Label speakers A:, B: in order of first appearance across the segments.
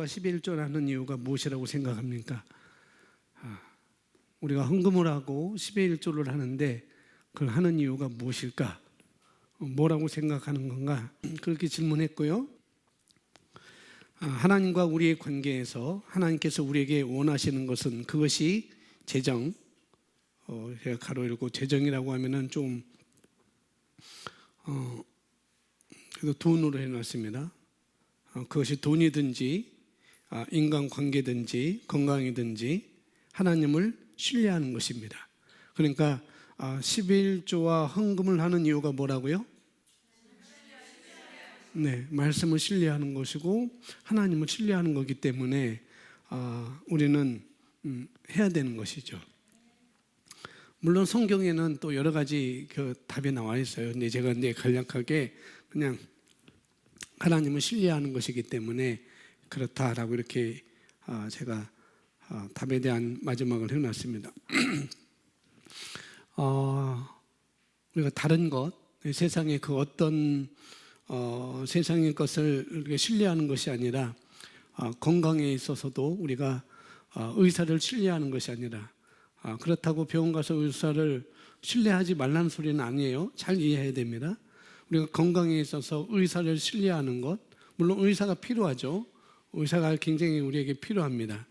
A: 헌금과 11조를 하는 이유가 무엇이라고 생각합니까? 우리가 헌금을 하고 11조를 하는데 그걸 하는 이유가 무엇일까? 뭐라고 생각하는 건가? 그렇게 질문했고요. 하나님과 우리의 관계에서 하나님께서 우리에게 원하시는 것은 그것이 재정, 제가 가로 열고 재정이라고 하면은 좀 그래도 돈으로 해놨습니다. 그것이 돈이든지 인간관계든지 건강이든지 하나님을 신뢰하는 것입니다. 그러니까 11조와 헌금을 하는 이유가 뭐라고요? 네, 말씀을 신뢰하는 것이고 하나님을 신뢰하는 거기 때문에 우리는 해야 되는 것이죠. 물론 성경에는 또 여러 가지 그 답이 나와 있어요. 근데 제가 간략하게 그냥 하나님을 신뢰하는 것이기 때문에 그렇다라고 이렇게 제가 답에 대한 마지막을 해놨습니다. 우리가 다른 것, 세상의 그 어떤 세상의 것을 신뢰하는 것이 아니라 건강에 있어서도 우리가 의사를 신뢰하는 것이 아니라 그렇다고 병원 가서 의사를 신뢰하지 말라는 소리는 아니에요. 잘 이해해야 됩니다. 우리가 건강에 있어서 의사를 신뢰하는 것, 물론 의사가 필요하죠. 의사가 굉장히 우리에게 필요합니다.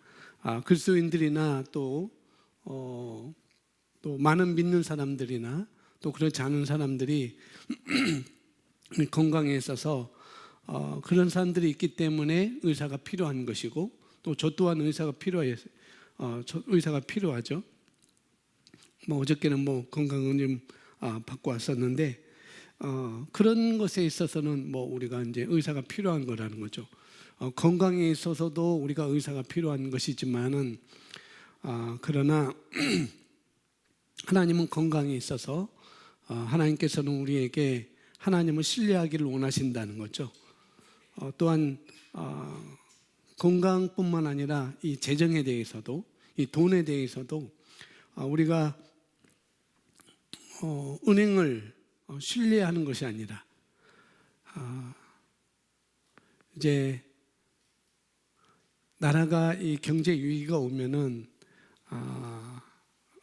A: 그리스도인들이나 또 많은 믿는 사람들이나 또 그렇지 않은 사람들이 건강에 있어서 그런 사람들이 있기 때문에 의사가 필요한 것이고 또 저 또한 의사가 필요하죠. 어저께는 건강을 좀 받고 왔었는데 그런 것에 있어서는 우리가 이제 의사가 필요한 거라는 거죠. 건강에 있어서도 우리가 의사가 필요한 것이지만은 그러나 하나님은 건강에 있어서 하나님께서는 우리에게 하나님을 신뢰하기를 원하신다는 거죠. 또한 건강뿐만 아니라 이 재정에 대해서도 이 돈에 대해서도 우리가 은행을 신뢰하는 것이 아니라 이제 나라가 이 경제 위기가 오면은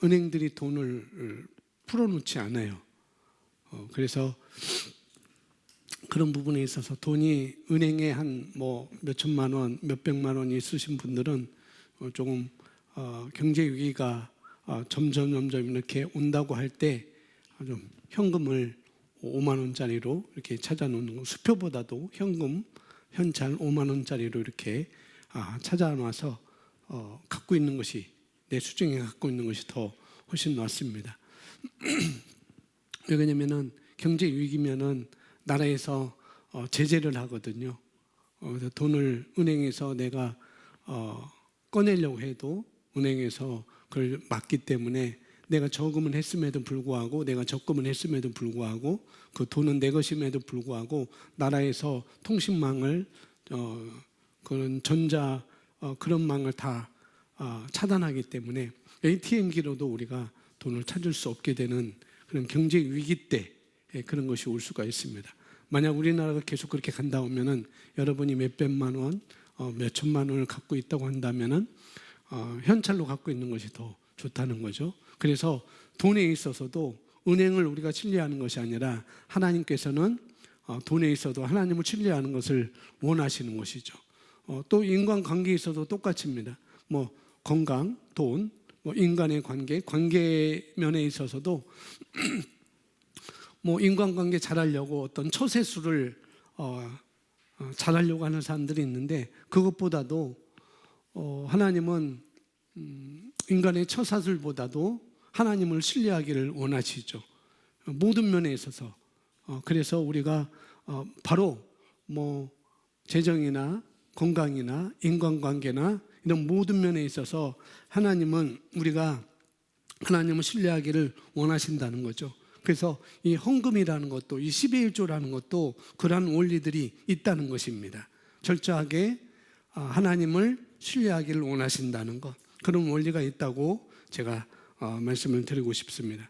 A: 은행들이 돈을 풀어놓지 않아요. 그래서 그런 부분에 있어서 돈이 은행에 한 몇천만 원, 몇백만 원이 있으신 분들은 조금 경제 위기가 점점 이렇게 온다고 할 때 좀 현금을 5만 원짜리로 이렇게 찾아놓는 거, 수표보다도 현찰 5만 원짜리로 이렇게 찾아놔서 갖고 있는 것이 내 수중에 갖고 있는 것이 더 훨씬 낫습니다. 왜 그러냐면은 경제 위기면은 나라에서 제재를 하거든요. 그래서 돈을 은행에서 내가 꺼내려고 해도 은행에서 그걸 막기 때문에 내가 저금을 했음에도 불구하고 내가 적금을 했음에도 불구하고 그 돈은 내 것임에도 불구하고 나라에서 통신망을 그런 그런 망을 다 차단하기 때문에 ATM기로도 우리가 돈을 찾을 수 없게 되는 그런 경제 위기 때 그런 것이 올 수가 있습니다. 만약 우리나라가 계속 그렇게 간다 하면은 여러분이 몇백만 원, 몇천만 원을 갖고 있다고 한다면은 현찰로 갖고 있는 것이 더 좋다는 거죠. 그래서 돈에 있어서도 은행을 우리가 신뢰하는 것이 아니라 하나님께서는 돈에 있어도 하나님을 신뢰하는 것을 원하시는 것이죠. 또 인간관계에 있어도 똑같습니다. 건강, 돈, 인간의 관계 면에 있어서도 인간관계 잘하려고 어떤 처세술을 잘하려고 하는 사람들이 있는데 그것보다도 하나님은 인간의 처사술보다도 하나님을 신뢰하기를 원하시죠. 모든 면에 있어서. 그래서 우리가 바로 재정이나 건강이나 인간관계나 이런 모든 면에 있어서 하나님은 우리가 하나님을 신뢰하기를 원하신다는 거죠. 그래서 이 헌금이라는 것도 이 12일조라는 것도 그러한 원리들이 있다는 것입니다. 철저하게 하나님을 신뢰하기를 원하신다는 것, 그런 원리가 있다고 제가 말씀을 드리고 싶습니다.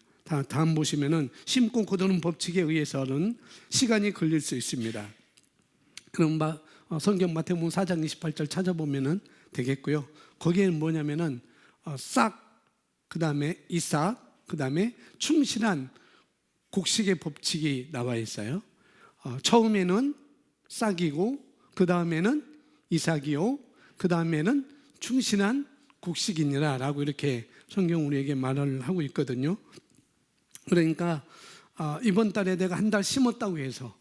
A: 다음 보시면은 심고 거두는 법칙에 의해서는 시간이 걸릴 수 있습니다. 그럼 성경 마태복음 4장 28절 찾아보면은 되겠고요. 거기에는 뭐냐면은 싹, 그 다음에 이삭, 그 다음에 충실한 곡식의 법칙이 나와 있어요. 처음에는 싹이고, 그 다음에는 이삭이요, 그 다음에는 충실한 곡식이니라 라고 이렇게 성경 우리에게 말을 하고 있거든요. 그러니까 이번 달에 내가 한 달 심었다고 해서,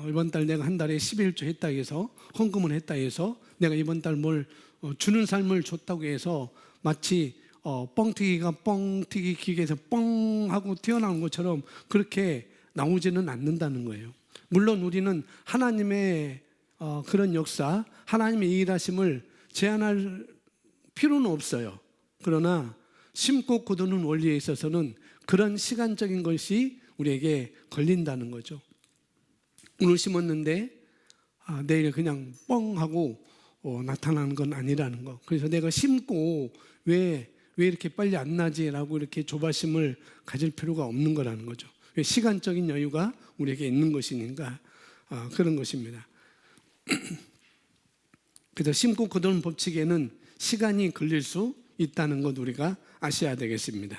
A: 이번 달 내가 한 달에 11조 했다 해서, 헌금을 했다 해서 내가 이번 달 뭘 주는 삶을 줬다고 해서 마치 뻥튀기가 뻥튀기 기계에서 뻥 하고 튀어나온 것처럼 그렇게 나오지는 않는다는 거예요. 물론 우리는 하나님의 그런 역사, 하나님의 일하심을 제한할 필요는 없어요. 그러나 심고 거두는 원리에 있어서는 그런 시간적인 것이 우리에게 걸린다는 거죠. 오늘 심었는데 내일 그냥 뻥 하고 나타나는 건 아니라는 거. 그래서 내가 심고 왜 이렇게 빨리 안 나지라고 이렇게 조바심을 가질 필요가 없는 거라는 거죠. 시간적인 여유가 우리에게 있는 것이니까 그런 것입니다. 그래서 심고 거두는 법칙에는 시간이 걸릴 수 있다는 것 우리가 아셔야 되겠습니다.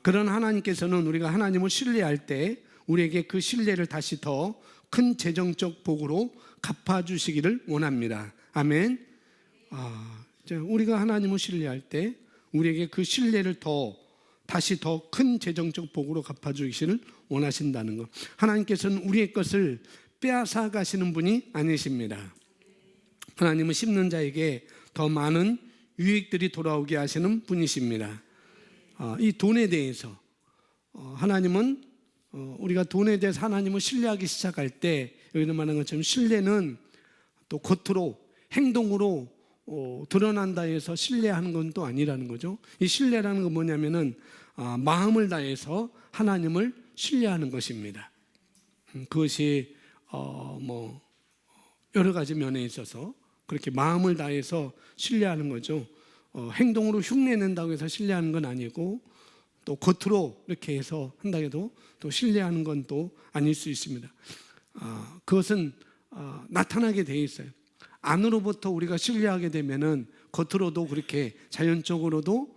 A: 그런 하나님께서는 우리가 하나님을 신뢰할 때 우리에게 그 신뢰를 다시 더 큰 재정적 복으로 갚아주시기를 원합니다. 아멘. 우리가 하나님을 신뢰할 때 우리에게 그 신뢰를 다시 더 큰 재정적 복으로 갚아주시기를 원하신다는 것. 하나님께서는 우리의 것을 빼앗아 가시는 분이 아니십니다. 하나님은 심는 자에게 더 많은 유익들이 돌아오게 하시는 분이십니다. 이 돈에 대해서 하나님은 우리가 돈에 대해서 하나님을 신뢰하기 시작할 때, 여기서 말하는 것처럼 신뢰는 또 겉으로 행동으로 드러난다 해서 신뢰하는 건 또 아니라는 거죠. 이 신뢰라는 건 뭐냐면은 마음을 다해서 하나님을 신뢰하는 것입니다. 그것이 뭐 여러 가지 면에 있어서 그렇게 마음을 다해서 신뢰하는 거죠. 행동으로 흉내낸다고 해서 신뢰하는 건 아니고, 또 겉으로 이렇게 해서 한다 해도 또 신뢰하는 건 또 아닐 수 있습니다. 그것은 나타나게 돼 있어요. 안으로부터 우리가 신뢰하게 되면은 겉으로도 그렇게 자연적으로도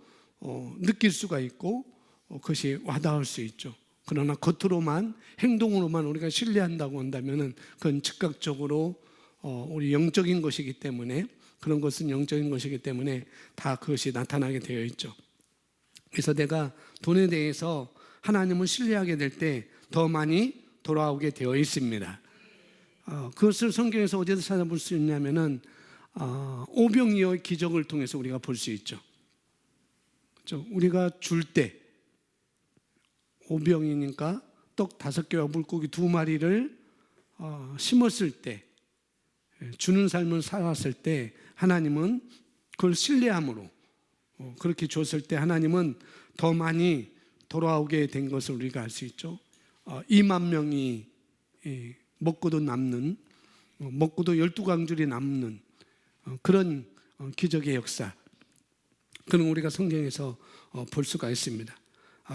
A: 느낄 수가 있고 그것이 와닿을 수 있죠. 그러나 겉으로만, 행동으로만 우리가 신뢰한다고 한다면은 그건 즉각적으로 우리 영적인 것이기 때문에, 그런 것은 영적인 것이기 때문에 다 그것이 나타나게 되어 있죠. 그래서 내가 돈에 대해서 하나님을 신뢰하게 될 때 더 많이 돌아오게 되어 있습니다. 그것을 성경에서 어디서 찾아볼 수 있냐면은 오병이어의 기적을 통해서 우리가 볼 수 있죠. 그렇죠? 우리가 줄 때 오병이니까 떡 5개와 물고기 2마리를 심었을 때, 주는 삶을 살았을 때 하나님은 그걸 신뢰함으로 그렇게 줬을 때 하나님은 더 많이 돌아오게 된 것을 우리가 알 수 있죠. 2만 명이 먹고도 남는, 먹고도 12강줄이 남는 그런 기적의 역사, 그런 우리가 성경에서 볼 수가 있습니다.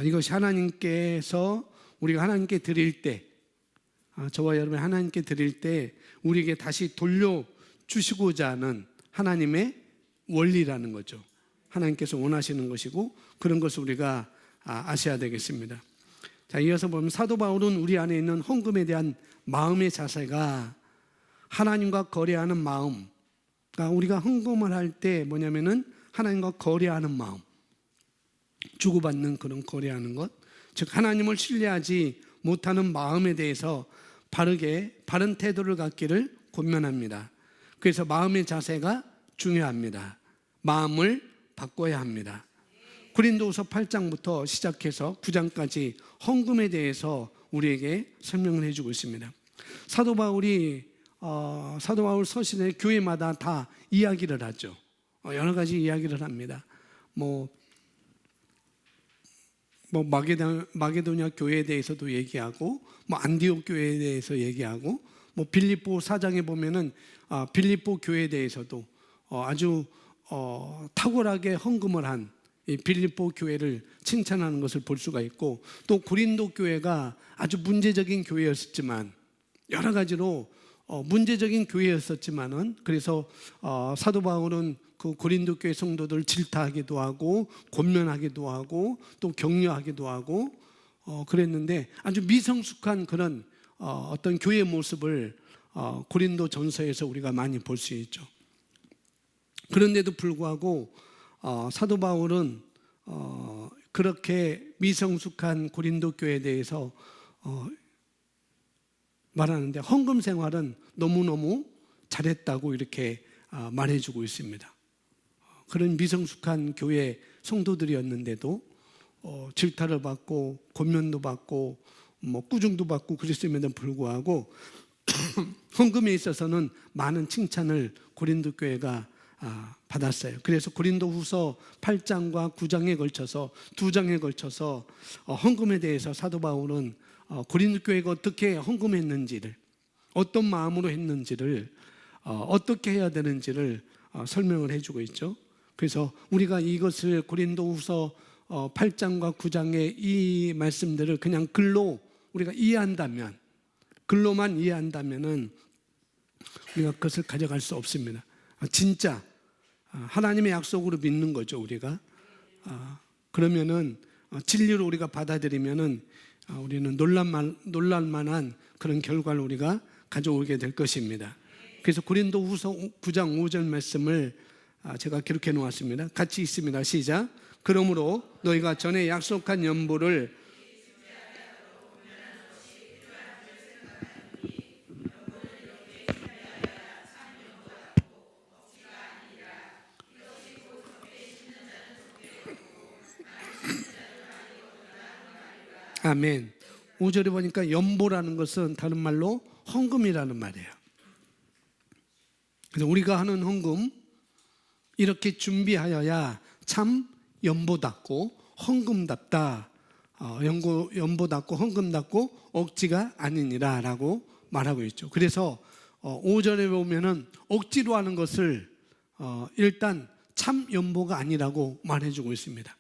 A: 이것이 하나님께서 우리가 하나님께 드릴 때, 저와 여러분이 하나님께 드릴 때 우리에게 다시 돌려주시고자 하는 하나님의 원리라는 거죠. 하나님께서 원하시는 것이고 그런 것을 우리가 아셔야 되겠습니다. 자, 이어서 보면 사도 바울은 우리 안에 있는 헌금에 대한 마음의 자세가 하나님과 거래하는 마음, 그러니까 우리가 헌금을 할 때 뭐냐면은 하나님과 거래하는 마음, 주고받는 그런 거래하는 것, 즉 하나님을 신뢰하지 못하는 마음에 대해서 바른 태도를 갖기를 권면합니다. 그래서 마음의 자세가 중요합니다. 마음을 바꿔야 합니다. 고린도후서 8장부터 시작해서 9장까지 헌금에 대해서 우리에게 설명을 해주고 있습니다. 사도 바울 서신의 교회마다 다 이야기를 하죠. 여러 가지 이야기를 합니다. 뭐 마게도냐 교회에 대해서도 얘기하고, 안디옥 교회에 대해서 얘기하고, 빌립보 4장에 보면은 빌립보 교회에 대해서도 아주 탁월하게 헌금을 한 이 빌립보 교회를 칭찬하는 것을 볼 수가 있고, 또 고린도 교회가 아주 문제적인 교회였지만 여러 가지로 문제적인 교회였었지만은 그래서 사도 바울은 그 고린도 교회 성도들 질타하기도 하고 권면하기도 하고 또 격려하기도 하고 그랬는데 아주 미성숙한 그런 어떤 교회의 모습을 고린도 전서에서 우리가 많이 볼 수 있죠. 그런데도 불구하고 사도 바울은 그렇게 미성숙한 고린도 교회에 대해서 말하는데 헌금 생활은 너무너무 잘했다고 이렇게 말해주고 있습니다. 그런 미성숙한 교회 성도들이었는데도 질타를 받고 권면도 받고 꾸중도 받고 그랬음에도 불구하고 헌금에 있어서는 많은 칭찬을 고린도 교회가 받았어요. 그래서 고린도후서 8장과 9장에 걸쳐서 2장에 걸쳐서 헌금에 대해서 사도 바울은 고린도 교회가 어떻게 헌금했는지를 어떤 마음으로 했는지를 어떻게 해야 되는지를 설명을 해주고 있죠. 그래서 우리가 이것을 고린도후서 8장과 9장의 이 말씀들을 그냥 글로 우리가 이해한다면 글로만 이해한다면은 우리가 그것을 가져갈 수 없습니다. 진짜 하나님의 약속으로 믿는 거죠. 우리가 그러면은 진리로 우리가 받아들이면은 우리는 놀랄만한 그런 결과를 우리가 가져오게 될 것입니다. 그래서 고린도후서 9장 5절 말씀을 제가 기록해 놓았습니다. 같이 있습니다. 시작. 그러므로 너희가 전에 약속한 연보를 아멘. 5절에 보니까 연보라는 것은 다른 말로 헌금이라는 말이에요. 그래서 우리가 하는 헌금 이렇게 준비하여야 참 연보답고 헌금답다. 연보답고 헌금답고 억지가 아니니라 라고 말하고 있죠. 그래서 5절에 보면은 억지로 하는 것을 일단 참 연보가 아니라고 말해주고 있습니다.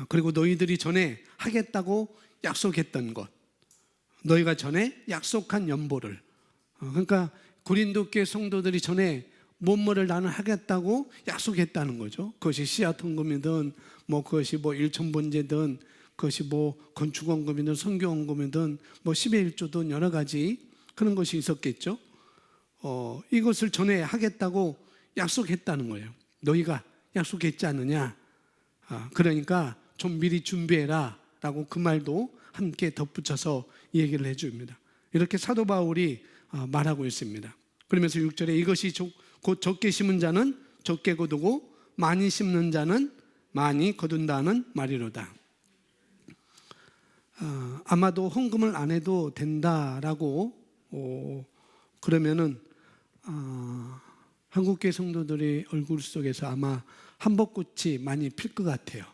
A: 그리고 너희들이 전에 하겠다고 약속했던 것, 너희가 전에 약속한 연보를, 그러니까 고린도 교회 성도들이 전에 뭐뭐를 나는 하겠다고 약속했다는 거죠. 그것이 씨앗 헌금이든 그것이 일천번제든 그것이 건축 헌금이든 선교 헌금이든 10의 1조든 여러 가지 그런 것이 있었겠죠. 이것을 전에 하겠다고 약속했다는 거예요. 너희가 약속했지 않느냐. 그러니까 좀 미리 준비해라 라고 그 말도 함께 덧붙여서 얘기를 해줍니다. 이렇게 사도 바울이 말하고 있습니다. 그러면서 6절에 이것이 곧 적게 심은 자는 적게 거두고 많이 심는 자는 많이 거둔다는 말이로다. 아마도 헌금을 안 해도 된다라고 그러면은 한국교회 성도들의 얼굴 속에서 아마 한벚꽃이 많이 필 것 같아요.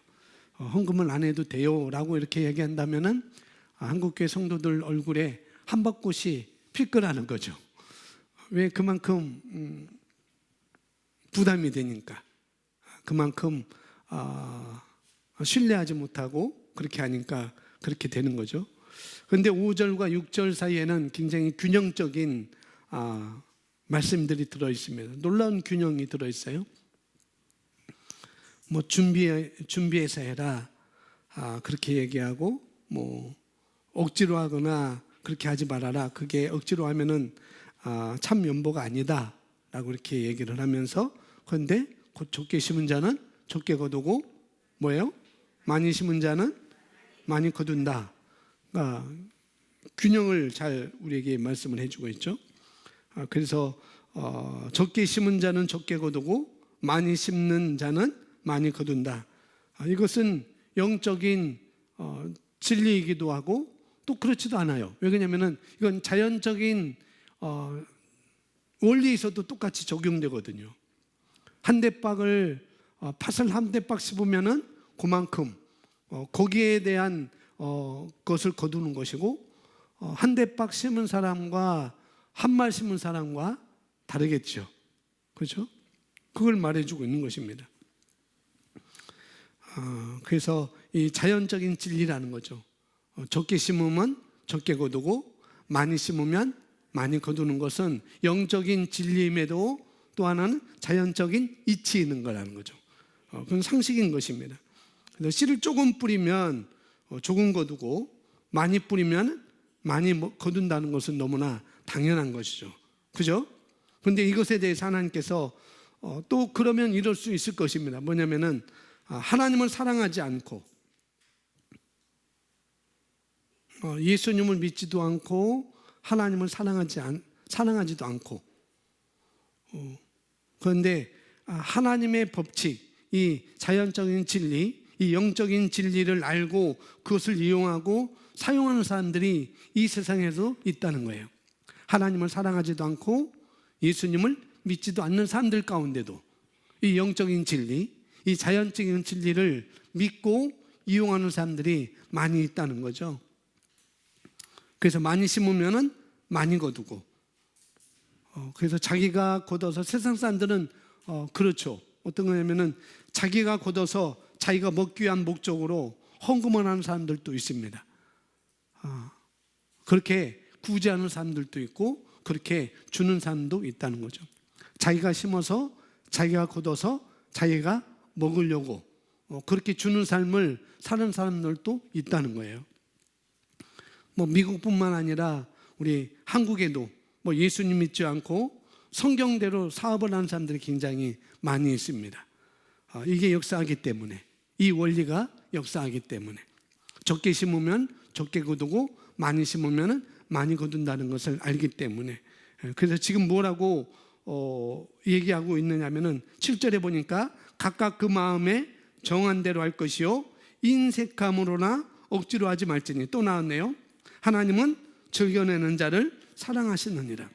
A: 헌금을 안 해도 돼요 라고 이렇게 얘기한다면은 한국교회 성도들 얼굴에 한벚꽃이 필 거라는 거죠. 왜? 그만큼 부담이 되니까, 그만큼 신뢰하지 못하고 그렇게 하니까 그렇게 되는 거죠. 그런데 5절과 6절 사이에는 굉장히 균형적인 말씀들이 들어있습니다. 놀라운 균형이 들어있어요. 준비해서 해라 그렇게 얘기하고 억지로 하거나 그렇게 하지 말아라. 그게 억지로 하면은 참 연보가 아니다 라고 이렇게 얘기를 하면서, 그런데 곧 적게 심은 자는 적게 거두고 뭐예요? 많이 심은 자는 많이 거둔다. 그러니까 균형을 잘 우리에게 말씀을 해주고 있죠. 그래서 적게 심은 자는 적게 거두고 많이 심는 자는 많이 거둔다. 이것은 영적인 진리이기도 하고 또 그렇지도 않아요. 왜 그러냐면은 이건 자연적인 원리에서도 똑같이 적용되거든요. 한 대박을 팥을 한 대박 씹으면은 그만큼 거기에 대한 것을 거두는 것이고, 한 대박 심은 사람과 한 말 심은 사람과 다르겠죠. 그렇죠? 그걸 말해주고 있는 것입니다. 그래서 이 자연적인 진리라는 거죠. 적게 심으면 적게 거두고 많이 심으면 많이 거두는 것은 영적인 진리임에도 또 하나는 자연적인 이치에 있는 거라는 거죠. 그건 상식인 것입니다. 그래서 씨를 조금 뿌리면 조금 거두고 많이 뿌리면 많이 거둔다는 것은 너무나 당연한 것이죠. 그죠? 그런데 이것에 대해서 하나님께서 또 그러면 이럴 수 있을 것입니다. 뭐냐면은 하나님을 사랑하지 않고 예수님을 믿지도 않고 하나님을 사랑하지도 않고 그런데 하나님의 법칙, 이 자연적인 진리, 이 영적인 진리를 알고 그것을 이용하고 사용하는 사람들이 이 세상에도 있다는 거예요. 하나님을 사랑하지도 않고 예수님을 믿지도 않는 사람들 가운데도 이 영적인 진리, 이 자연적인 진리를 믿고 이용하는 사람들이 많이 있다는 거죠. 그래서 많이 심으면 많이 거두고 그래서 자기가 거둬서 세상 사람들은 그렇죠. 어떤 거냐면은 자기가 거둬서 자기가 먹기 위한 목적으로 헌금을 하는 사람들도 있습니다. 그렇게 구제하는 사람들도 있고 그렇게 주는 사람도 있다는 거죠. 자기가 심어서 자기가 거둬서 자기가 먹으려고 그렇게 주는 삶을 사는 사람들도 있다는 거예요. 미국뿐만 아니라 우리 한국에도 예수님 믿지 않고 성경대로 사업을 하는 사람들이 굉장히 많이 있습니다. 이게 역사하기 때문에, 이 원리가 역사하기 때문에 적게 심으면 적게 거두고 많이 심으면 많이 거둔다는 것을 알기 때문에, 그래서 지금 뭐라고 얘기하고 있느냐면은 7절에 보니까 각각 그 마음에 정한 대로 할 것이요 인색함으로나 억지로 하지 말지니, 또 나왔네요. 하나님은 즐겨내는 자를 사랑하시느니라.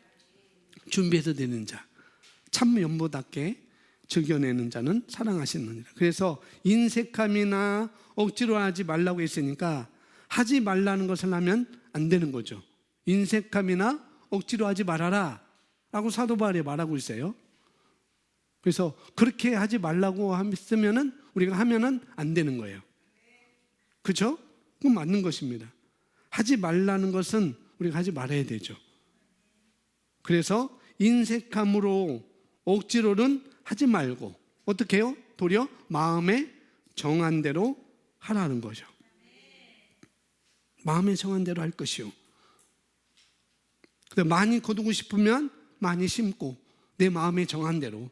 A: 준비해서 되는 자, 참 연보답게 즐겨내는 자는 사랑하시느니라. 그래서 인색함이나 억지로 하지 말라고 했으니까 하지 말라는 것을 하면 안 되는 거죠. 인색함이나 억지로 하지 말아라 라고 사도 바울이 말하고 있어요. 그래서 그렇게 하지 말라고 했으면 우리가 하면은 안 되는 거예요. 그렇죠? 그건 맞는 것입니다. 하지 말라는 것은 우리가 하지 말아야 되죠. 그래서 인색함으로 억지로는 하지 말고 어떻게 해요? 도리어 마음에 정한 대로 하라는 거죠. 마음에 정한 대로 할 것이요. 많이 거두고 싶으면 많이 심고 내 마음에 정한 대로,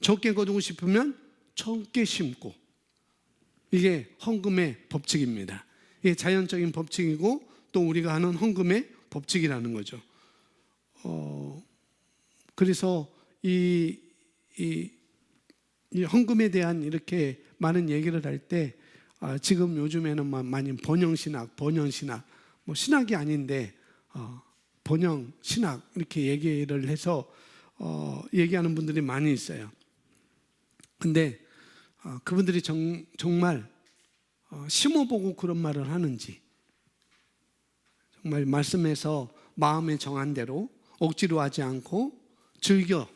A: 적게 거두고 싶으면 적게 심고, 이게 헌금의 법칙입니다. 이게 자연적인 법칙이고 또 우리가 하는 헌금의 법칙이라는 거죠. 그래서 이 헌금에 대한 이렇게 많은 얘기를 할 때 지금 요즘에는 많이 번영신학, 신학이 아닌데 번영신학 이렇게 얘기를 해서 얘기하는 분들이 많이 있어요. 근데 그분들이 정말 심어보고 그런 말을 하는지, 정말 말씀에서 마음에 정한 대로 억지로 하지 않고 즐겨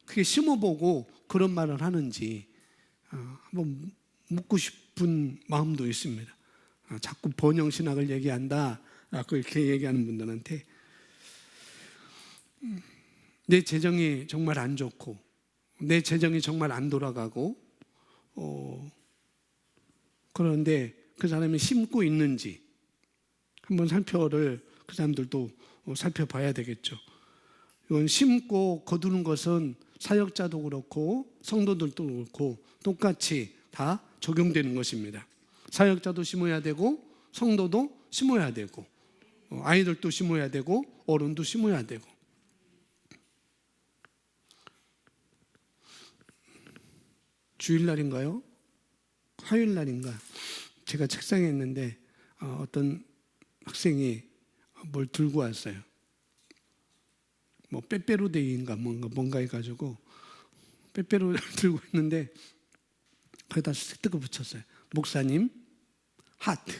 A: 그게 심어보고 그런 말을 하는지 한번 묻고 싶은 마음도 있습니다. 자꾸 번영신학을 얘기한다 이렇게 얘기하는 분들한테 내 재정이 정말 안 좋고 내 재정이 정말 안 돌아가고 그런데 그 사람이 심고 있는지 한번 그 사람들도 살펴봐야 되겠죠. 이건 심고 거두는 것은 사역자도 그렇고 성도들도 그렇고 똑같이 다 적용되는 것입니다. 사역자도 심어야 되고 성도도 심어야 되고 아이들도 심어야 되고 어른도 심어야 되고. 주일날인가요? 화요일날인가? 제가 책상에 있는데 어떤 학생이 뭘 들고 왔어요. 빼빼로데이인가 뭔가 해가지고 빼빼로 들고 있는데 거기다 스티커 붙였어요. 목사님 하트,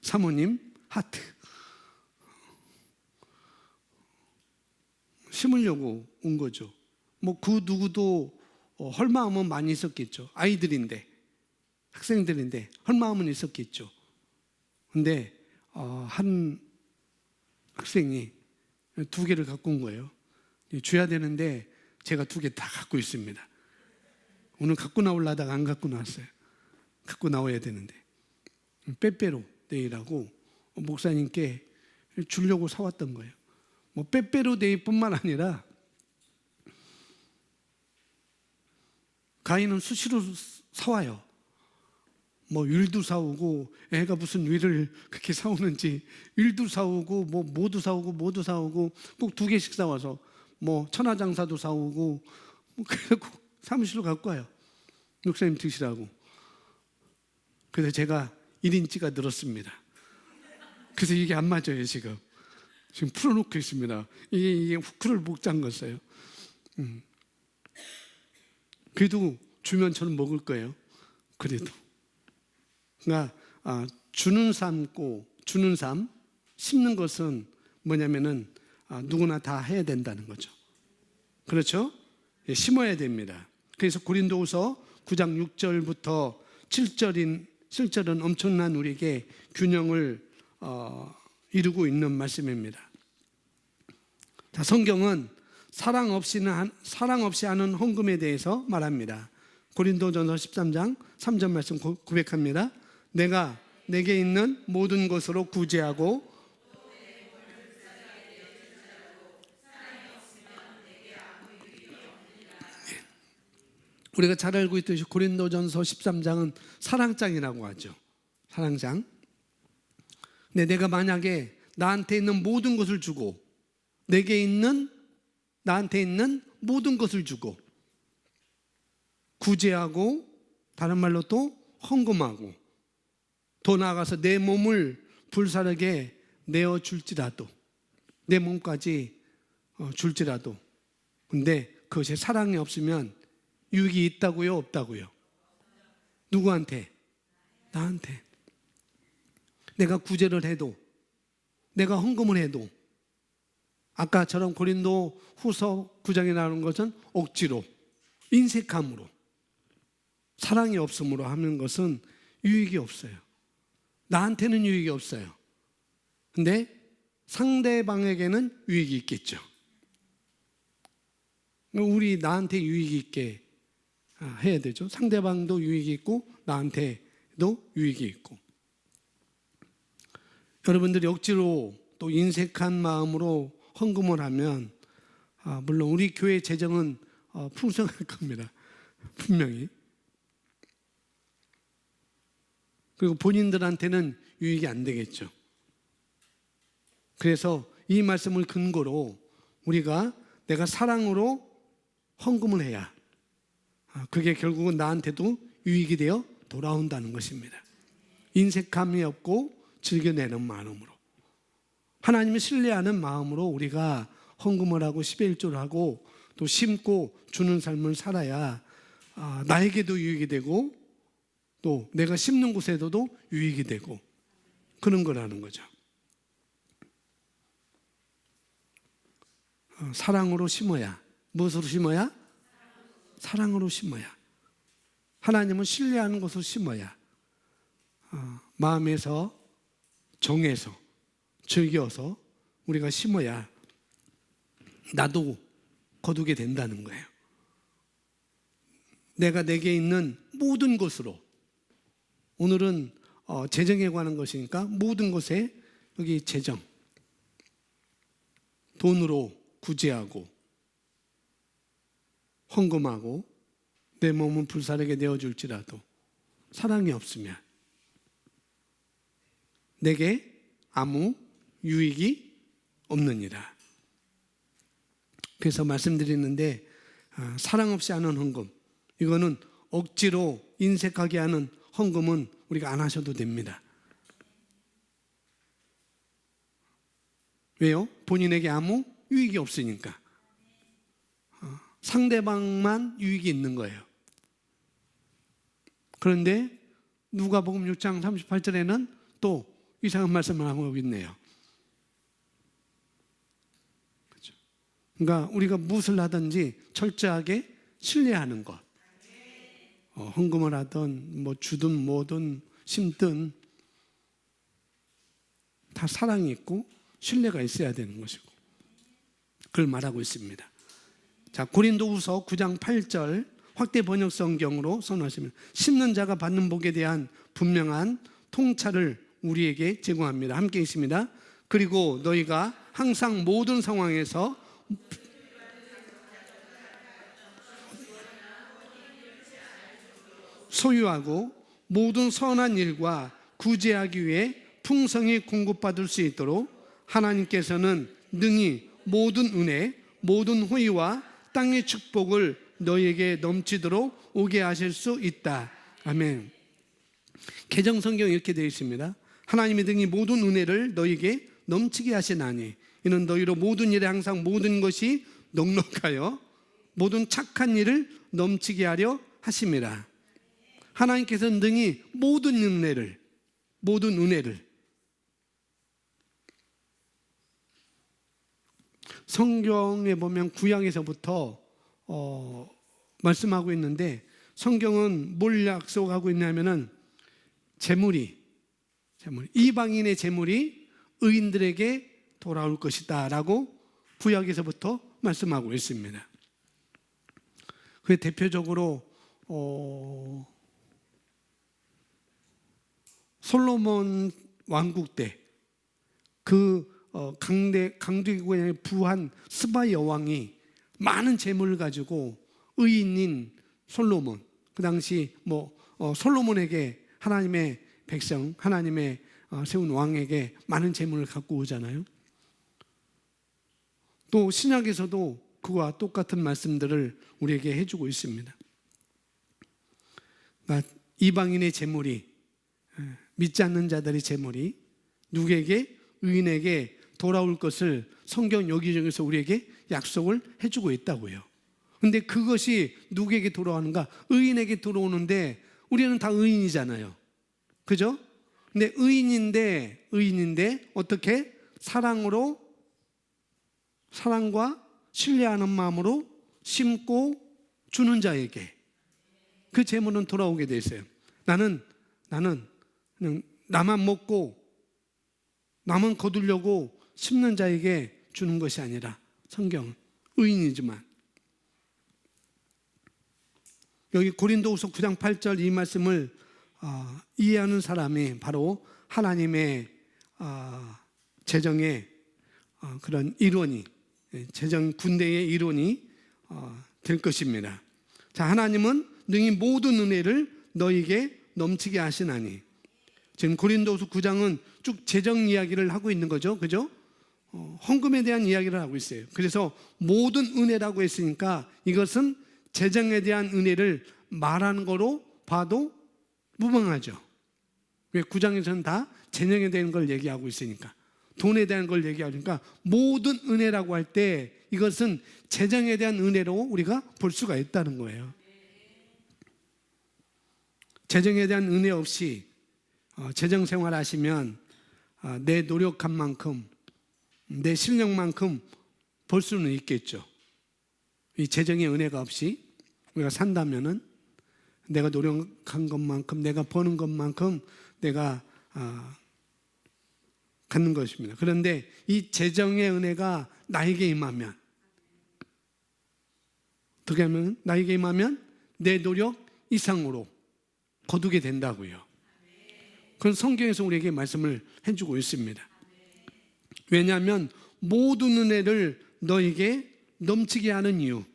A: 사모님 하트. 심으려고 온 거죠. 그 누구도 헐 마음은 많이 있었겠죠. 아이들인데, 학생들인데 헐 마음은 있었겠죠. 근데 한 학생이 2개를 갖고 온 거예요. 줘야 되는데 제가 2개 다 갖고 있습니다. 오늘 갖고 나오려다가 안 갖고 나왔어요. 갖고 나와야 되는데. 빼빼로 데이라고 목사님께 주려고 사왔던 거예요. 뭐 빼빼로 데이뿐만 아니라 가인은 수시로 사와요. 뭐 윌도 사오고, 애가 무슨 윌을 그렇게 사오는지 윌도 사오고 뭐 뭐도 사오고 꼭 2개씩 사와서 뭐 천하장사도 사오고 그래갖고 사무실로 갖고 와요. 목사님 드시라고. 그래서 제가 1인치가 늘었습니다. 그래서 이게 안 맞아요. 지금 풀어놓고 있습니다. 이게 후크를 못 잠갔어요. 그래도 주면 저는 먹을 거예요. 그래도. 그러니까 주는 삶, 심는 것은 뭐냐면은 누구나 다 해야 된다는 거죠. 그렇죠? 예, 심어야 됩니다. 그래서 고린도후서 9장 6절부터 7절은 엄청난 우리에게 균형을 이루고 있는 말씀입니다. 자, 성경은 사랑 없이 하는 헌금에 대해서 말합니다. 고린도전서 13장 3절 말씀 고백합니다. 내가 내게 있는 모든 것으로 구제하고 우리가 잘 알고 있듯이 고린도전서 13장은 사랑장이라고 하죠. 사랑장. 근데 내가 만약에 나한테 있는 모든 것을 주고 나한테 있는 모든 것을 주고 구제하고 다른 말로 또 헌금하고 더 나아가서 내 몸을 불사르게 내어줄지라도 내 몸까지 줄지라도 근데 그것에 사랑이 없으면 유익이 있다고요? 없다고요? 누구한테? 나한테. 내가 구제를 해도 내가 헌금을 해도 아까처럼 고린도 후서 9장에 나오는 것은 억지로 인색함으로 사랑이 없음으로 하는 것은 유익이 없어요. 나한테는 유익이 없어요. 근데 상대방에게는 유익이 있겠죠. 우리 나한테 유익이 있게 해야 되죠. 상대방도 유익이 있고 나한테도 유익이 있고. 여러분들이 억지로 또 인색한 마음으로 헌금을 하면 물론 우리 교회 재정은 풍성할 겁니다. 분명히. 그리고 본인들한테는 유익이 안 되겠죠. 그래서 이 말씀을 근거로 우리가 내가 사랑으로 헌금을 해야 그게 결국은 나한테도 유익이 되어 돌아온다는 것입니다. 인색함이 없고 즐겨내는 마음으로 하나님을 신뢰하는 마음으로 우리가 헌금을 하고 11조를 하고 또 심고 주는 삶을 살아야 나에게도 유익이 되고 또 내가 심는 곳에도 유익이 되고 그런 거라는 거죠. 사랑으로 심어야. 무엇으로 심어야? 사랑으로 심어야. 하나님을 신뢰하는 것으로 심어야. 마음에서 정해서 즐겨서 우리가 심어야 나도 거두게 된다는 거예요. 내가 내게 있는 모든 것으로 오늘은 재정에 관한 것이니까 모든 것에 여기 재정 돈으로 구제하고 헌금하고 내 몸은 불사르게 내어줄지라도 사랑이 없으면 내게 아무 유익이 없느니라. 그래서 말씀드리는데 사랑 없이 하는 헌금 이거는 억지로 인색하게 하는 헌금은 우리가 안 하셔도 됩니다. 왜요? 본인에게 아무 유익이 없으니까. 상대방만 유익이 있는 거예요. 그런데 누가복음 6장 38절에는 또 이상한 말씀을 하고 있네요. 그렇죠? 그러니까 우리가 무엇을 하든지 철저하게 신뢰하는 것. 헌금을 하든 뭐 주든 뭐든 심든 다 사랑이 있고 신뢰가 있어야 되는 것이고, 그걸 말하고 있습니다. 자, 고린도후서 9장 8절 확대 번역 성경으로 선언하시면, 심는 자가 받는 복에 대한 분명한 통찰을 우리에게 제공합니다. 함께 있습니다. 그리고 너희가 항상 모든 상황에서 소유하고 모든 선한 일과 구제하기 위해 풍성히 공급받을 수 있도록 하나님께서는 능히 모든 은혜, 모든 호의와 땅의 축복을 너희에게 넘치도록 오게 하실 수 있다. 아멘. 개정 성경에 이렇게 되어 있습니다. 하나님이 등이 모든 은혜를 너희에게 넘치게 하시나니 이는 너희로 모든 일에 항상 모든 것이 넉넉하여 모든 착한 일을 넘치게 하려 하심이라. 하나님께서는 등이 모든 은혜를 성경에 보면 구약에서부터 말씀하고 있는데, 성경은 뭘 약속하고 있냐면은 재물이 이방인의 재물이 의인들에게 돌아올 것이다 라고 구약에서부터 말씀하고 있습니다. 그 대표적으로 솔로몬 왕국 때 그 강대국의 부한 스바 여왕이 많은 재물을 가지고 의인인 솔로몬, 그 당시 솔로몬에게 하나님의 백성, 하나님의 세운 왕에게 많은 재물을 갖고 오잖아요. 또 신약에서도 그와 똑같은 말씀들을 우리에게 해주고 있습니다. 그러니까 이방인의 재물이, 믿지 않는 자들의 재물이 누구에게? 의인에게 돌아올 것을 성경 여기저기서 우리에게 약속을 해주고 있다고요. 근데 그것이 누구에게 돌아오는가? 의인에게 들어오는데 우리는 다 의인이잖아요. 그죠? 근데 의인인데 어떻게? 사랑과 신뢰하는 마음으로 심고 주는 자에게 그 재물은 돌아오게 돼 있어요. 나는 그냥 나만 먹고 나만 거두려고 심는 자에게 주는 것이 아니라, 성경은 의인이지만, 여기 고린도후서 9장 8절 이 말씀을 이해하는 사람이 바로 하나님의 재정의 그런 이론이, 재정 군대의 이론이 될 것입니다. 자, 하나님은 능히 모든 은혜를 너희에게 넘치게 하시나니. 지금 고린도후서 9장은 쭉 재정 이야기를 하고 있는 거죠. 그죠? 헌금에 대한 이야기를 하고 있어요. 그래서 모든 은혜라고 했으니까 이것은 재정에 대한 은혜를 말하는 거로 봐도 무방하죠. 왜? 9장에서는 다 재정에 대한 걸 얘기하고 있으니까, 돈에 대한 걸 얘기하니까 모든 은혜라고 할 때 이것은 재정에 대한 은혜로 우리가 볼 수가 있다는 거예요. 재정에 대한 은혜 없이 재정 생활 하시면 내 노력한 만큼, 내 실력만큼 벌 수는 있겠죠. 이 재정의 은혜가 없이 우리가 산다면은 내가 노력한 것만큼, 내가 버는 것만큼 내가 갖는 것입니다. 그런데 이 재정의 은혜가 나에게 임하면, 어떻게 하면 나에게 임하면 내 노력 이상으로 거두게 된다고요. 그건 성경에서 우리에게 말씀을 해주고 있습니다. 왜냐하면 모든 은혜를 너에게 넘치게 하는 이유,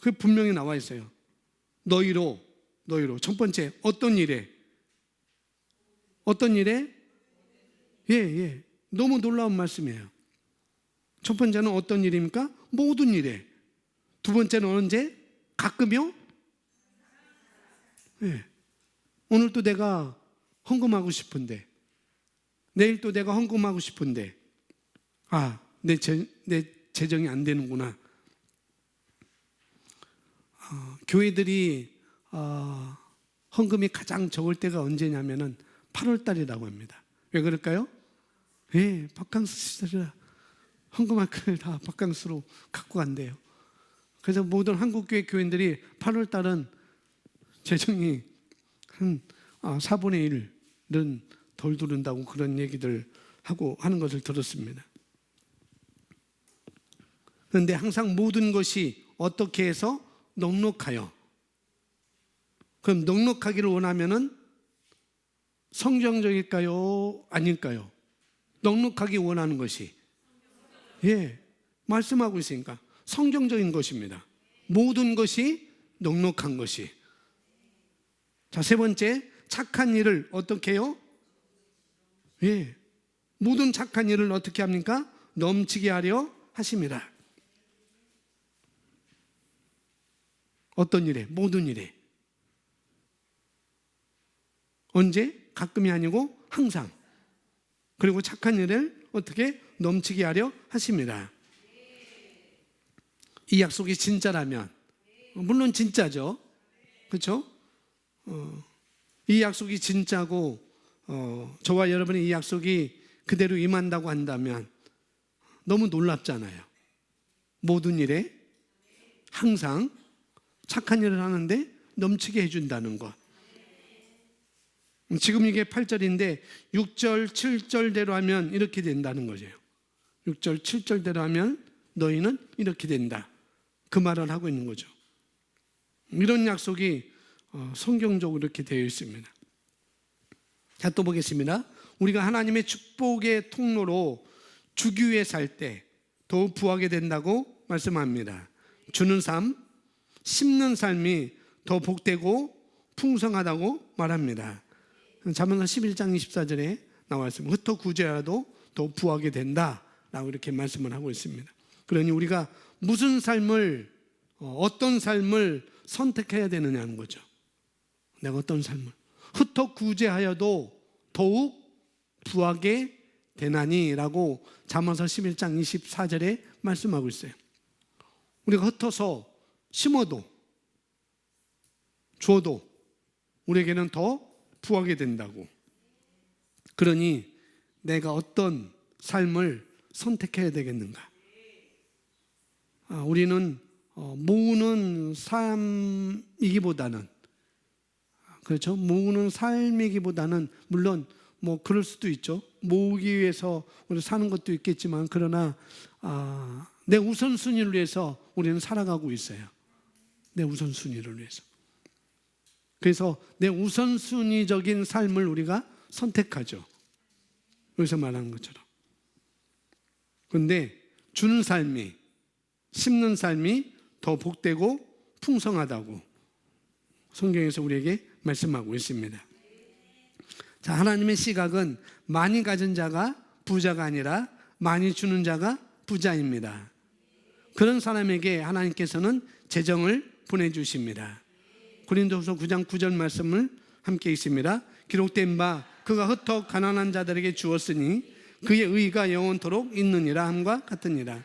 A: 그 분명히 나와 있어요. 너희로. 첫 번째, 어떤 일에? 예. 너무 놀라운 말씀이에요. 첫 번째는 어떤 일입니까? 모든 일에. 두 번째는 언제? 가끔요? 예. 오늘도 내가 헌금하고 싶은데, 내일 또 내가 헌금하고 싶은데, 내 재정이 안 되는구나. 교회들이 헌금이 가장 적을 때가 언제냐면은 8월 달이라고 합니다. 왜 그럴까요? 예, 바캉스 시절이라 헌금할 걸 다 바캉스로 갖고 간대요. 그래서 모든 한국교회 교인들이 8월 달은 재정이 한 4분의 1은 더 돌 두른다고 그런 얘기들 하고 하는 것을 들었습니다. 그런데 항상 모든 것이 어떻게 해서 넉넉하여. 그럼 넉넉하기를 원하면은 성경적일까요? 아닐까요? 넉넉하기 원하는 것이, 말씀하고 있으니까 성경적인 것입니다. 모든 것이 넉넉한 것이. 자, 세 번째, 착한 일을 어떻게 해요? 모든 착한 일을 어떻게 합니까? 넘치게 하려 하심이라. 어떤 일에? 모든 일에. 언제? 가끔이 아니고 항상. 그리고 착한 일을 어떻게 넘치게 하려 하십니다. 이 약속이 진짜라면, 물론 진짜죠. 그렇죠? 이 약속이 진짜고 저와 여러분의 이 약속이 그대로 임한다고 한다면 너무 놀랍잖아요. 모든 일에 항상 착한 일을 하는데 넘치게 해준다는 것. 지금 이게 8절인데 6절, 7절대로 하면 이렇게 된다는 거죠. 6절, 7절대로 하면 너희는 이렇게 된다. 그 말을 하고 있는 거죠. 이런 약속이 성경적으로 이렇게 되어 있습니다. 자, 또 보겠습니다. 우리가 하나님의 축복의 통로로 주기 위해 살 때 더욱 부하게 된다고 말씀합니다. 주는 삶, 심는 삶이 더 복되고 풍성하다고 말합니다. 잠언서 11장 24절에 나와 있습니다. 흩어 구제하라도 더 부하게 된다라고 이렇게 말씀을 하고 있습니다. 그러니 우리가 무슨 삶을, 어떤 삶을 선택해야 되느냐는 거죠. 내가 어떤 삶을 흩어 구제하여도 더욱 부하게 되나니라고 잠언서 11장 24절에 말씀하고 있어요. 우리가 흩어서 심어도 주어도 우리에게는 더 부하게 된다고. 그러니 내가 어떤 삶을 선택해야 되겠는가? 우리는 모으는 삶이기보다는, 그렇죠? 모으는 삶이기보다는, 물론 뭐 그럴 수도 있죠. 모으기 위해서 우리 사는 것도 있겠지만, 그러나 내 우선순위를 위해서 우리는 살아가고 있어요. 내 우선순위를 위해서. 그래서 내 우선순위적인 삶을 우리가 선택하죠. 여기서 말하는 것처럼. 그런데 주는 삶이, 심는 삶이 더 복되고 풍성하다고 성경에서 우리에게 말씀하고 있습니다. 자, 하나님의 시각은 많이 가진 자가 부자가 아니라 많이 주는 자가 부자입니다. 그런 사람에게 하나님께서는 재정을 보내주십니다. 고린도후서 9장 9절 말씀을 함께 있습니다. 기록된 바 그가 흩어 가난한 자들에게 주었으니 그의 의가 영원토록 있느니라 함과 같으니라.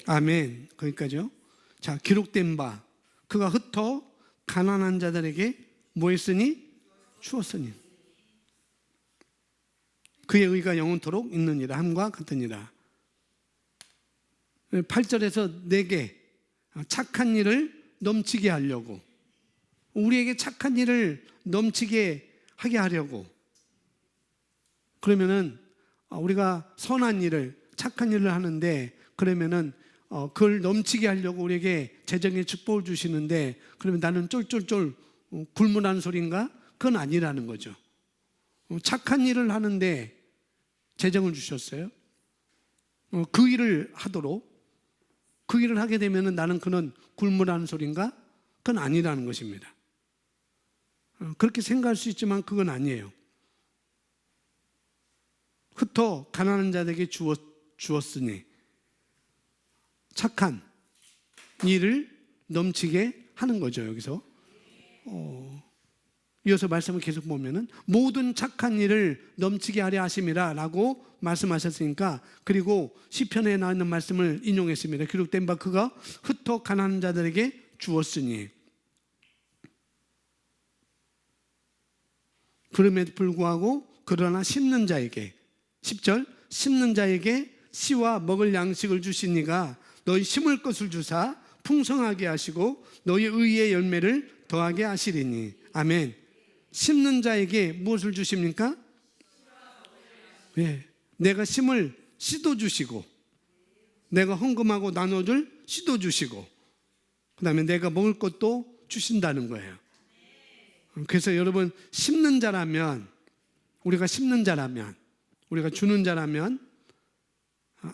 A: 아멘. 거기까지요. 자, 기록된 바 그가 흩어 가난한 자들에게 뭐 했으니? 주었으니 그의 의가 영원토록 있느니라 함과 같으니라. 8절에서 내게 착한 일을 넘치게 하려고, 우리에게 착한 일을 넘치게 하게 하려고, 그러면은 우리가 선한 일을, 착한 일을 하는데, 그러면은 그걸 넘치게 하려고 우리에게 재정의 축복을 주시는데, 그러면 나는 쫄쫄쫄 굶으라는 소린가? 그건 아니라는 거죠. 착한 일을 하는데 재정을 주셨어요. 그 일을 하도록, 그 일을 하게 되면 나는 그는 굶으라는 소린가? 그건 아니라는 것입니다. 그렇게 생각할 수 있지만 그건 아니에요. 흩어 가난한 자들에게 주었으니 착한 일을 넘치게 하는 거죠. 여기서 이어서 말씀을 계속 보면은 모든 착한 일을 넘치게 하려 하심이라 라고 말씀하셨으니까, 그리고 시편에 나와 있는 말씀을 인용했습니다. 기록된 바 그가 흩어 가난한 자들에게 주었으니, 그럼에도 불구하고 그러나 심는 자에게, 10절, 심는 자에게 씨와 먹을 양식을 주시니가 너희 심을 것을 주사 풍성하게 하시고 너희 의의 열매를 더하게 하시리니. 아멘. 심는 자에게 무엇을 주십니까? 네. 내가 심을 씨도 주시고, 내가 헌금하고 나눠줄 씨도 주시고, 그 다음에 내가 먹을 것도 주신다는 거예요. 그래서 여러분, 심는 자라면, 우리가 심는 자라면, 우리가 주는 자라면,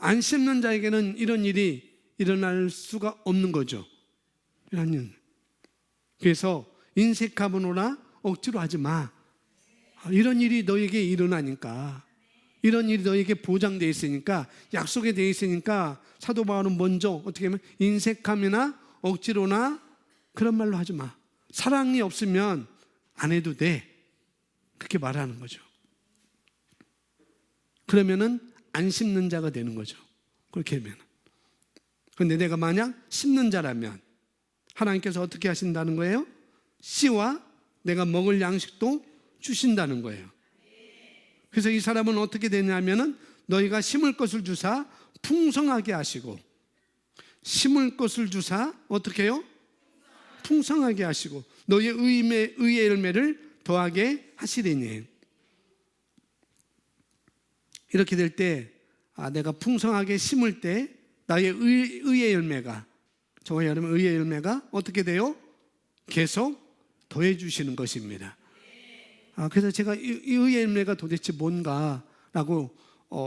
A: 안 심는 자에게는 이런 일이 일어날 수가 없는 거죠. 그래서 인색하노라 억지로 하지 마. 이런 일이 너에게 일어나니까, 이런 일이 너에게 보장되어 있으니까, 약속이 되어 있으니까 사도 바울은 먼저 어떻게 하면 인색함이나 억지로나 그런 말로 하지 마. 사랑이 없으면 안 해도 돼. 그렇게 말하는 거죠. 그러면은 안 심는 자가 되는 거죠. 그렇게 하면. 그런데 내가 만약 심는 자라면 하나님께서 어떻게 하신다는 거예요? 씨와 내가 먹을 양식도 주신다는 거예요. 그래서 이 사람은 어떻게 되냐면은 너희가 심을 것을 주사 풍성하게 하시고, 심을 것을 주사 어떻게 해요? 풍성하게 하시고 너희의 의의 열매를 더하게 하시리니. 이렇게 될 때 내가 풍성하게 심을 때 나의 의의 열매가, 저와 여러분 의의 열매가 어떻게 돼요? 계속 더해 주시는 것입니다. 그래서 제가 이 의의 열매가 도대체 뭔가라고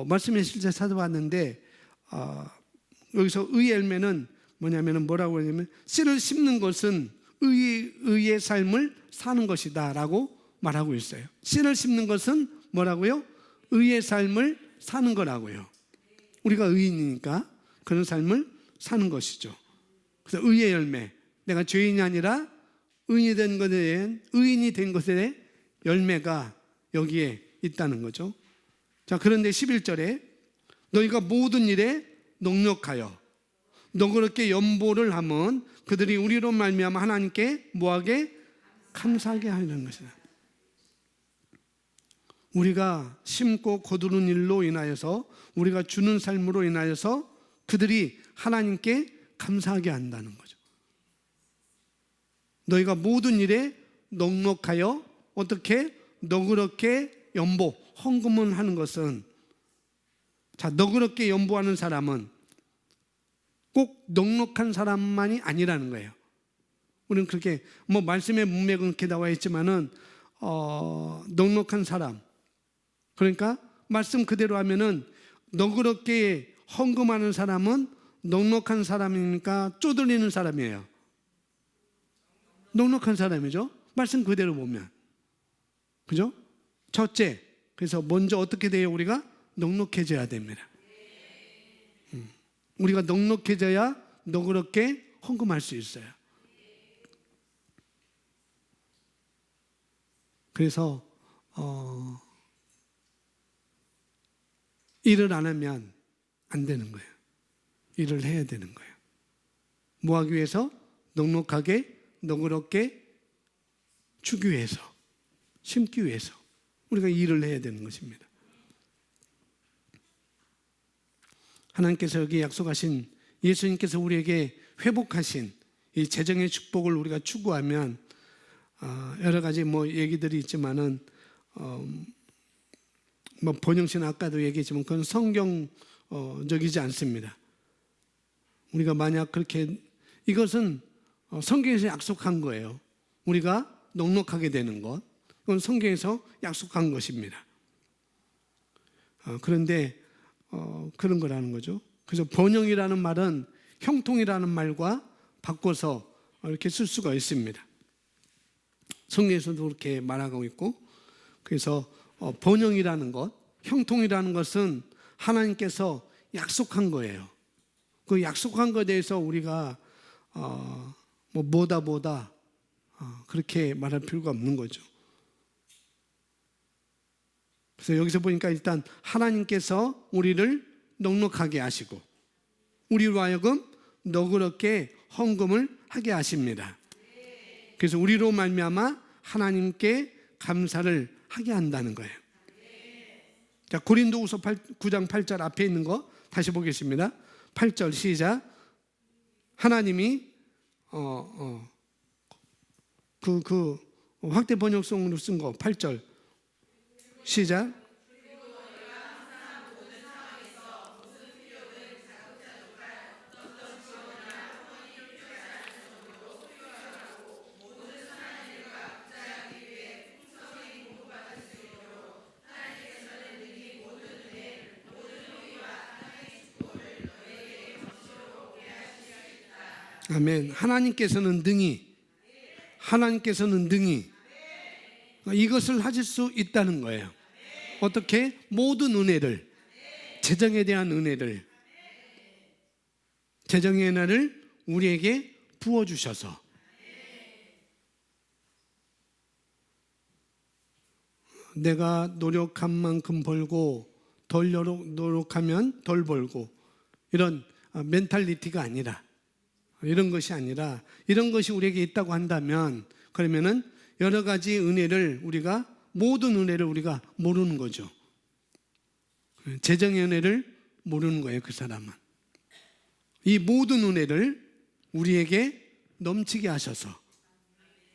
A: 말씀에 실제 찾아봤는데, 여기서 의의 열매는 뭐냐면 뭐라고 하냐면 씨를 심는 것은 의의 삶을 사는 것이다 라고 말하고 있어요. 씨를 심는 것은 뭐라고요? 의의 삶을 사는 거라고요. 우리가 의인이니까 그런 삶을 사는 것이죠. 그래서 의의 열매, 내가 죄인이 아니라 의인이 된 것에 열매가 여기에 있다는 거죠. 자, 그런데 11절에 너희가 모든 일에 녹록하여 너그럽게 연보를 하면 그들이 우리로 말미암아 하나님께 뭐하게? 감사하게 하는 것이다. 우리가 심고 거두는 일로 인하여서, 우리가 주는 삶으로 인하여서 그들이 하나님께 감사하게 한다는 거죠. 너희가 모든 일에 녹록하여 어떻게? 너그럽게 연보, 헌금을 하는 것은, 자, 너그럽게 연보하는 사람은 꼭 넉넉한 사람만이 아니라는 거예요. 우리는 그렇게 말씀의 문맥은 그렇게 나와 있지만은 넉넉한 사람, 그러니까 말씀 그대로 하면은 너그럽게 헌금하는 사람은 넉넉한 사람이니까 쪼들리는 사람이에요. 넉넉한 사람이죠. 말씀 그대로 보면, 그죠? 첫째, 그래서 먼저 어떻게 돼요? 우리가 넉넉해져야 됩니다. 우리가 넉넉해져야 너그럽게 헌금할 수 있어요. 그래서 일을 안 하면 안 되는 거예요. 일을 해야 되는 거예요. 뭐 하기 위해서? 넉넉하게 너그럽게 주기 위해서, 심기 위해서 우리가 일을 해야 되는 것입니다. 하나님께서 여기 약속하신, 예수님께서 우리에게 회복하신 이 재정의 축복을 우리가 추구하면 여러 가지 얘기들이 있지만은 번영 씨는 아까도 얘기했지만 그건 성경적이지 않습니다. 우리가 만약 그렇게, 이것은 성경에서 약속한 거예요. 우리가 넉넉하게 되는 것, 그건 성경에서 약속한 것입니다. 그런데 그런 거라는 거죠. 그래서 번영이라는 말은 형통이라는 말과 바꿔서 이렇게 쓸 수가 있습니다. 성경에서도 그렇게 말하고 있고, 그래서 번영이라는 것, 형통이라는 것은 하나님께서 약속한 거예요. 그 약속한 것에 대해서 우리가 뭐다 그렇게 말할 필요가 없는 거죠. 그래서 여기서 보니까 일단 하나님께서 우리를 넉넉하게 하시고 우리로 하여금 너그럽게 헌금을 하게 하십니다. 그래서 우리로 말미암아 하나님께 감사를 하게 한다는 거예요. 자, 고린도후서 9장 8절 앞에 있는 거 다시 보겠습니다. 8절 시작. 하나님이 확대 번역성으로 쓴 거 8절 시작. 아멘. 하나님께서는 능히 이것을 하실 수 있다는 거예요. 어떻게? 모든 은혜를, 재정에 대한 은혜를, 재정의 은혜를 우리에게 부어주셔서 내가 노력한 만큼 벌고 덜 노력하면 덜 벌고 이런 멘탈리티가 아니라, 이런 것이 아니라, 이런 것이 우리에게 있다고 한다면 그러면은 여러 가지 은혜를 모든 은혜를 우리가 모르는 거죠. 재정의 은혜를 모르는 거예요. 그 사람은 이 모든 은혜를 우리에게 넘치게 하셔서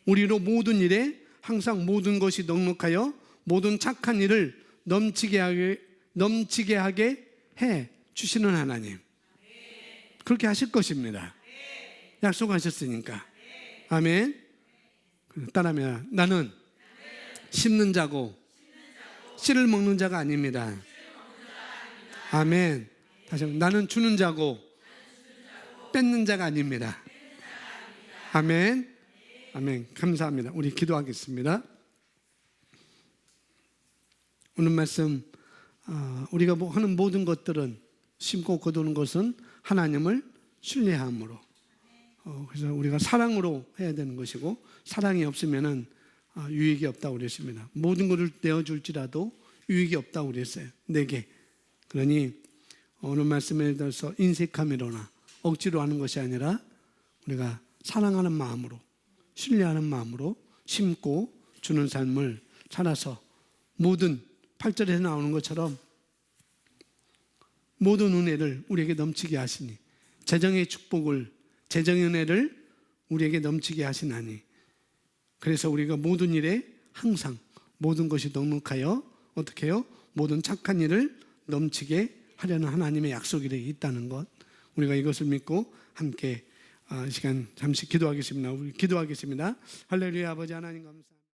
A: 우리로 모든 일에 항상 모든 것이 넉넉하여 모든 착한 일을 넘치게 하게 해 주시는 하나님, 그렇게 하실 것입니다. 약속하셨으니까. 아멘. 따라하면 나는 심는 자고 씨를 먹는 자가 아닙니다. 아멘. 다시 한번, 나는 주는 자고 뺏는 자가 아닙니다. 아멘. 아멘. 감사합니다. 우리 기도하겠습니다. 오늘 말씀, 우리가 하는 모든 것들은, 심고 거두는 것은 하나님을 신뢰함으로, 그래서 우리가 사랑으로 해야 되는 것이고, 사랑이 없으면은 유익이 없다고 그랬습니다. 모든 것을 내어줄지라도 유익이 없다고 그랬어요, 내게. 그러니 오늘 말씀에 대해서 인색함이로나 억지로 하는 것이 아니라 우리가 사랑하는 마음으로, 신뢰하는 마음으로 심고 주는 삶을 살아서 모든 8절에 나오는 것처럼 모든 은혜를 우리에게 넘치게 하시니, 재정의 축복을, 재정의 은혜를 우리에게 넘치게 하시나니, 그래서 우리가 모든 일에 항상 모든 것이 넉넉하여 어떻게 해요? 모든 착한 일을 넘치게 하려는 하나님의 약속이 있다는 것, 우리가 이것을 믿고 함께 이 시간 잠시 기도하겠습니다. 우리 기도하겠습니다. 할렐루야. 아버지 하나님 감사합니다.